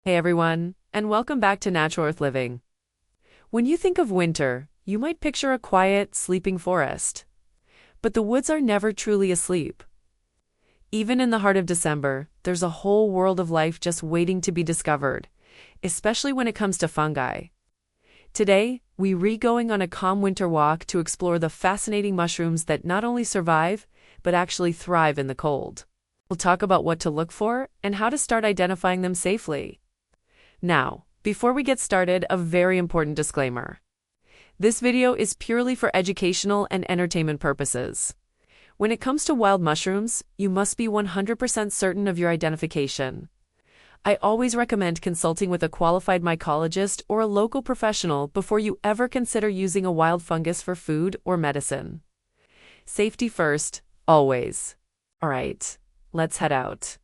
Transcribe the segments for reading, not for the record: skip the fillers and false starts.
Hey everyone, and welcome back to Natural Earth Living. When you think of winter, you might picture a quiet, sleeping forest. But the woods are never truly asleep. Even in the heart of December, there's a whole world of life just waiting to be discovered, especially when it comes to fungi. Today, we're going on a calm winter walk to explore the fascinating mushrooms that not only survive, but actually thrive in the cold. We'll talk about what to look for and how to start identifying them safely. Now, before we get started, a very important disclaimer. This video is purely for educational and entertainment purposes. When it comes to wild mushrooms, you must be 100% certain of your identification. I always recommend consulting with a qualified mycologist or a local professional before you ever consider using a wild fungus for food or medicine. Safety first, always. Alright, let's head out.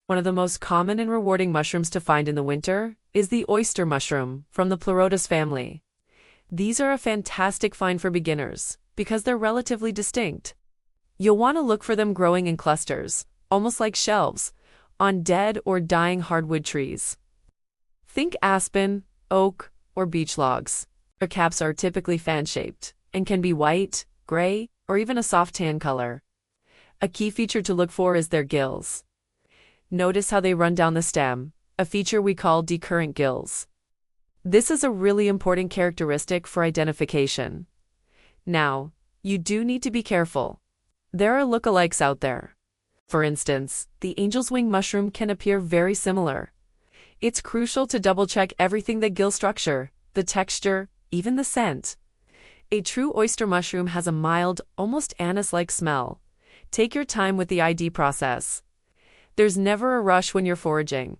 One of the most common and rewarding mushrooms to find in the winter is the oyster mushroom from the Pleurotus family. These are a fantastic find for beginners because they're relatively distinct. You'll want to look for them growing in clusters, almost like shelves, on dead or dying hardwood trees. Think aspen, oak, or beech logs. Their caps are typically fan-shaped and can be white, gray, or even a soft tan color. A key feature to look for is their gills. Notice how they run down the stem, a feature we call decurrent gills. This is a really important characteristic for identification. Now, you do need to be careful. There are lookalikes out there. For instance, the angel's wing mushroom can appear very similar. It's crucial to double-check everything: the gill structure, the texture, even the scent. A true oyster mushroom has a mild, almost anise-like smell. Take your time with the ID process. There's never a rush when you're foraging.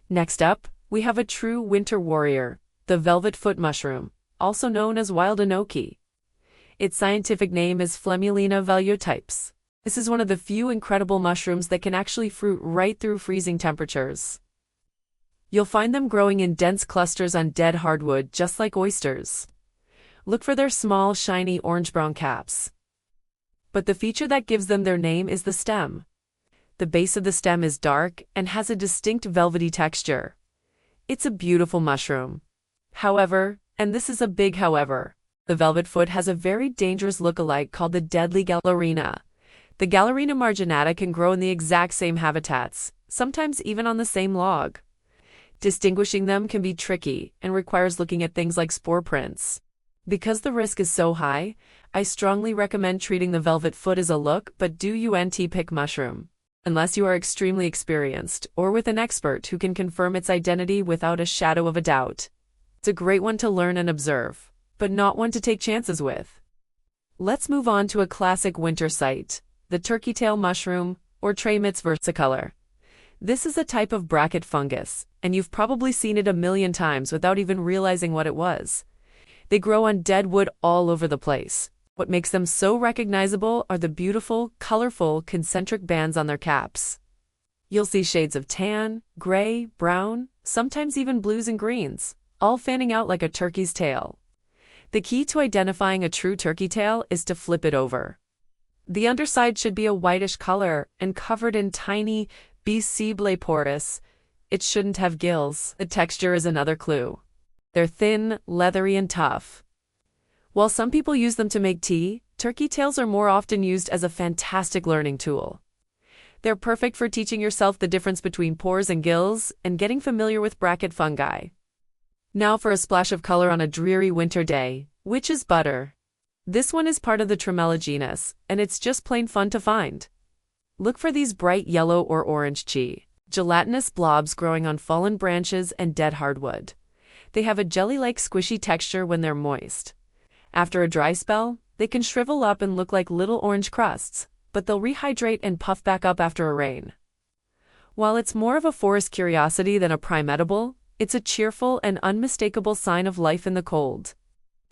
Next up, we have a true winter warrior, the velvet foot mushroom, also known as wild enoki. Its scientific name is Phlemulina valiotypes. This is one of the few incredible mushrooms that can actually fruit right through freezing temperatures. You'll find them growing in dense clusters on dead hardwood, just like oysters. Look for their small, shiny orange-brown caps. But the feature that gives them their name is the stem. The base of the stem is dark and has a distinct velvety texture. It's a beautiful mushroom. However, and this is a big however, the velvet foot has a very dangerous lookalike called the deadly Galerina. The Galerina marginata can grow in the exact same habitats, sometimes even on the same log. Distinguishing them can be tricky and requires looking at things like spore prints. Because the risk is so high, I strongly recommend treating the velvet foot as a look but do UNT pick mushroom, unless you are extremely experienced or with an expert who can confirm its identity without a shadow of a doubt. It's a great one to learn and observe, but not one to take chances with. Let's move on to a classic winter sight, the turkey tail mushroom, or Tremitz versicolor. This is a type of bracket fungus, and you've probably seen it a million times without even realizing what it was. They grow on dead wood all over the place. What makes them so recognizable are the beautiful, colorful, concentric bands on their caps. You'll see shades of tan, gray, brown, sometimes even blues and greens, all fanning out like a turkey's tail. The key to identifying a true turkey tail is to flip it over. The underside should be a whitish color and covered in tiny bacillopores. It shouldn't have gills. The texture is another clue. They're thin, leathery, and tough. While some people use them to make tea, turkey tails are more often used as a fantastic learning tool. They're perfect for teaching yourself the difference between pores and gills and getting familiar with bracket fungi. Now for a splash of color on a dreary winter day, which is butter. This one is part of the Tremella genus, and it's just plain fun to find. Look for these bright yellow or orange gelatinous blobs growing on fallen branches and dead hardwood. They have a jelly-like squishy texture when they're moist. After a dry spell, they can shrivel up and look like little orange crusts, but they'll rehydrate and puff back up after a rain. While it's more of a forest curiosity than a prime edible, it's a cheerful and unmistakable sign of life in the cold.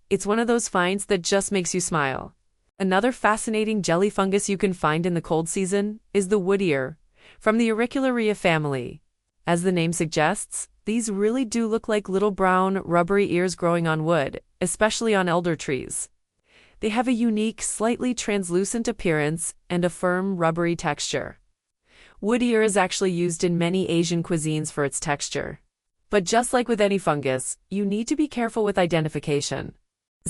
It's one of those finds that just makes you smile. Another fascinating jelly fungus you can find in the cold season is the wood ear, from the Auricularia family. As the name suggests, these really do look like little brown, rubbery ears growing on wood, especially on elder trees. They have a unique, slightly translucent appearance and a firm, rubbery texture. Wood ear is actually used in many Asian cuisines for its texture. But just like with any fungus, you need to be careful with identification.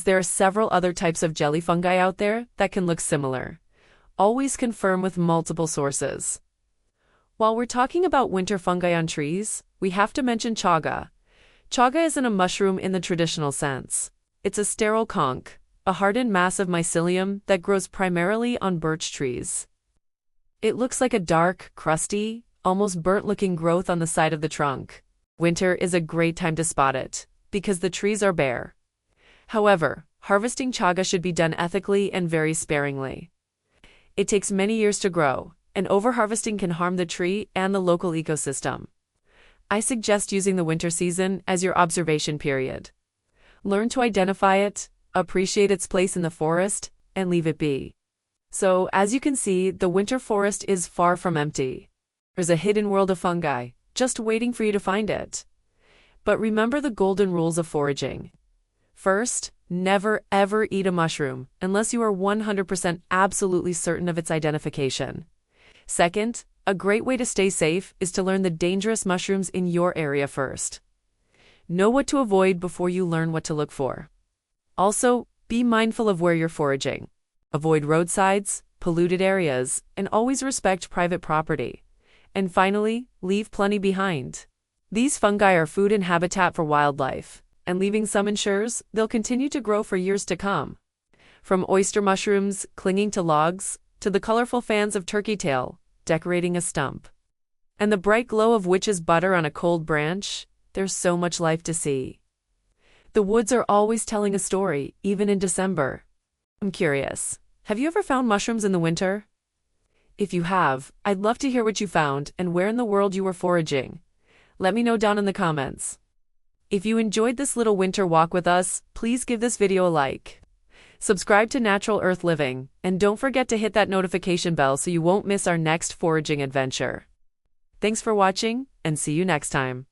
There are several other types of jelly fungi out there that can look similar. Always confirm with multiple sources. While we're talking about winter fungi on trees, we have to mention chaga. Chaga isn't a mushroom in the traditional sense. It's a sterile conch, a hardened mass of mycelium that grows primarily on birch trees. It looks like a dark, crusty, almost burnt-looking growth on the side of the trunk. Winter is a great time to spot it, because the trees are bare. However, harvesting chaga should be done ethically and very sparingly. It takes many years to grow, and overharvesting can harm the tree and the local ecosystem. I suggest using the winter season as your observation period. Learn to identify it, appreciate its place in the forest, and leave it be. So, as you can see, the winter forest is far from empty. There's a hidden world of fungi, just waiting for you to find it. But remember the golden rules of foraging. First, never ever eat a mushroom unless you are 100% absolutely certain of its identification. Second, a great way to stay safe is to learn the dangerous mushrooms in your area first. Know what to avoid before you learn what to look for. Also, be mindful of where you're foraging. Avoid roadsides, polluted areas, and always respect private property. And finally, leave plenty behind. These fungi are food and habitat for wildlife, and leaving some ensures they'll continue to grow for years to come. From oyster mushrooms clinging to logs, to the colorful fans of turkey tail decorating a stump, and the bright glow of witch's butter on a cold branch, there's so much life to see. The woods are always telling a story, even in December. I'm curious, have you ever found mushrooms in the winter? If you have, I'd love to hear what you found and where in the world you were foraging. Let me know down in the comments. If you enjoyed this little winter walk with us, please give this video a like. Subscribe to Natural Earth Living, and don't forget to hit that notification bell so you won't miss our next foraging adventure. Thanks for watching, and see you next time.